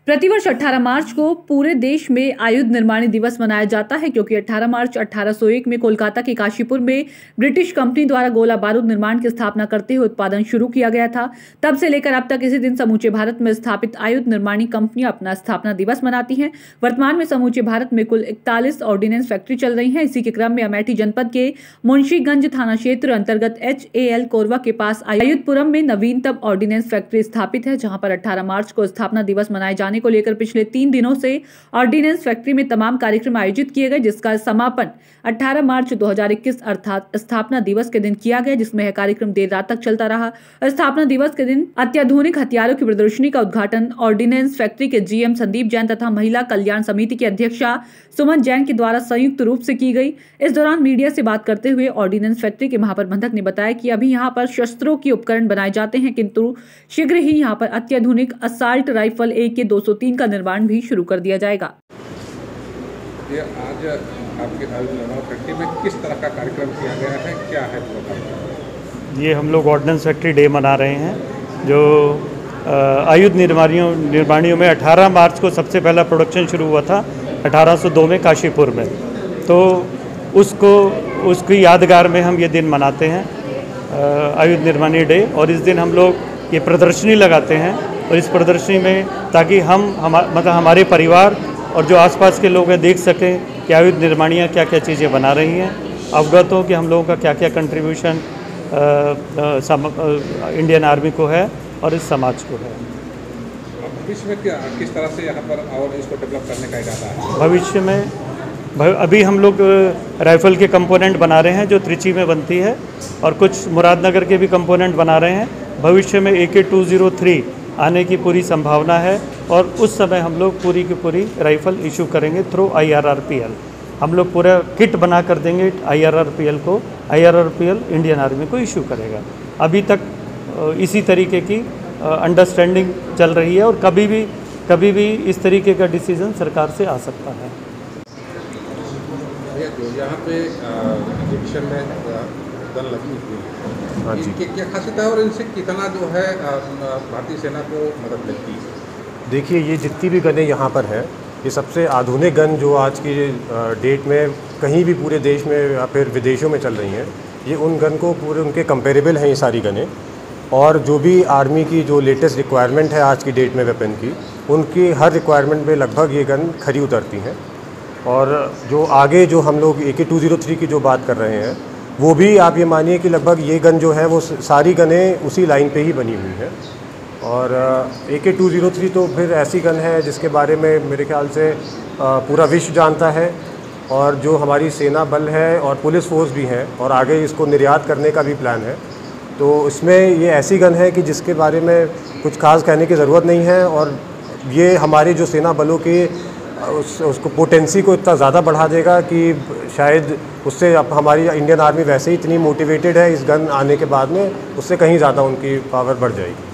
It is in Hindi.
प्रतिवर्ष 18 मार्च को पूरे देश में आयुध निर्माणी दिवस मनाया जाता है क्योंकि 18 मार्च 1801 में कोलकाता के काशीपुर में ब्रिटिश कंपनी द्वारा गोला बारूद निर्माण की स्थापना करते हुए उत्पादन शुरू किया गया था। तब से लेकर अब तक इसी दिन समूचे भारत में स्थापित आयुध निर्माणी कंपनियां अपना स्थापना दिवस मनाती हैं। वर्तमान में समूचे भारत में कुल 41 ऑर्डिनेंस फैक्ट्री चल रही है। इसी के क्रम में अमेठी जनपद के मुंशीगंज थाना क्षेत्र अंतर्गत HAL कोरवा के पास आयुधपुरम में नवीनतम ऑर्डिनेंस फैक्ट्री स्थापित है, जहां पर 18 मार्च को स्थापना दिवस मनाए जाने को लेकर पिछले 3 दिनों से ऑर्डिनेंस फैक्ट्री में तमाम कार्यक्रम आयोजित किए गए, जिसका समापन 18 मार्च 2021 अर्थात स्थापना दिवस के दिन किया गया, जिसमें यह कार्यक्रम देर रात तक चलता रहा। स्थापना दिवस के दिन अत्याधुनिक हथियारों की प्रदर्शनी का उद्घाटन ऑर्डिनेंस फैक्ट्री के GM संदीप जैन तथा महिला कल्याण समिति की अध्यक्षा सुमन जैन के द्वारा संयुक्त रूप से की गई। इस दौरान मीडिया से बात करते हुए ऑर्डिनेंस फैक्ट्री के महाप्रबंधक ने बताया कि अभी यहाँ पर शस्त्रों के उपकरण बनाए जाते हैं, किंतु शीघ्र ही यहाँ पर अत्याधुनिक असाल्ट राइफल AK-203 का निर्माण भी शुरू कर दिया जाएगा। ये आज आपके फैक्ट्री में किस तरह का कार्यक्रम किया गया है, क्या है? ये हम लोग ऑर्डिनेंस फैक्ट्री डे मना रहे हैं, जो आयुध निर्माणियों में 18 मार्च को सबसे पहला प्रोडक्शन शुरू हुआ था 1802 में काशीपुर में। तो उसकी यादगार में हम ये दिन मनाते हैं, आयुध निर्माणी डे। और इस दिन हम लोग ये प्रदर्शनी लगाते हैं, और इस प्रदर्शनी में ताकि हमारे परिवार और जो आसपास के लोग हैं देख सकें कि आयुध निर्माणियाँ क्या क्या चीज़ें बना रही हैं, अवगत हो कि हम लोगों का क्या क्या कंट्रीब्यूशन इंडियन आर्मी को है और इस समाज को है। भविष्य में किस तरह से यहाँ पर और इसको डेवलप करने का इरादा है? भविष्य में अभी हम लोग राइफ़ल के कंपोनेंट बना रहे हैं जो त्रिची में बनती है, और कुछ मुरादनगर के भी कंपोनेंट बना रहे हैं। भविष्य में AK-203 आने की पूरी संभावना है, और उस समय हम लोग पूरी की पूरी राइफ़ल इशू करेंगे थ्रू IRRPL। हम लोग पूरा किट बना कर देंगे IRRPL को, IRRPL इंडियन आर्मी को इशू करेगा। अभी तक इसी तरीके की अंडरस्टैंडिंग चल रही है, और कभी भी इस तरीके का डिसीजन सरकार से आ सकता है। यहाँ पे एग्जीबिशन में गन लगी हुई है, इनकी क्या खासियत है और इनसे कितना जो है भारतीय सेना को मदद मिलती है? देखिए, ये जितनी भी गनें यहाँ पर हैं, ये सबसे आधुनिक गन जो आज की डेट में कहीं भी पूरे देश में या फिर विदेशों में चल रही हैं, ये उन गन को पूरे उनके कंपेरेबल हैं ये सारी गनें। और जो भी आर्मी की जो लेटेस्ट रिक्वायरमेंट है आज की डेट में वेपन की, उनकी हर रिक्वायरमेंट में लगभग ये गन खरी उतरती हैं। और जो आगे जो हम लोग AK-203 की जो बात कर रहे हैं, वो भी आप ये मानिए कि लगभग ये गन जो है वो सारी गनें उसी लाइन पे ही बनी हुई हैं। और AK-203 तो फिर ऐसी गन है जिसके बारे में मेरे ख्याल से पूरा विश्व जानता है, और जो हमारी सेना बल है और पुलिस फोर्स भी हैं, और आगे इसको निर्यात करने का भी प्लान है। तो इसमें ये ऐसी गन है कि जिसके बारे में कुछ खास कहने की ज़रूरत नहीं है, और ये हमारे जो सेना बलों के उसको पोटेंसी को इतना ज़्यादा बढ़ा देगा कि शायद उससे अब हमारी इंडियन आर्मी वैसे ही इतनी मोटिवेटेड है इस गन आने के बाद में, उससे कहीं ज़्यादा उनकी पावर बढ़ जाएगी।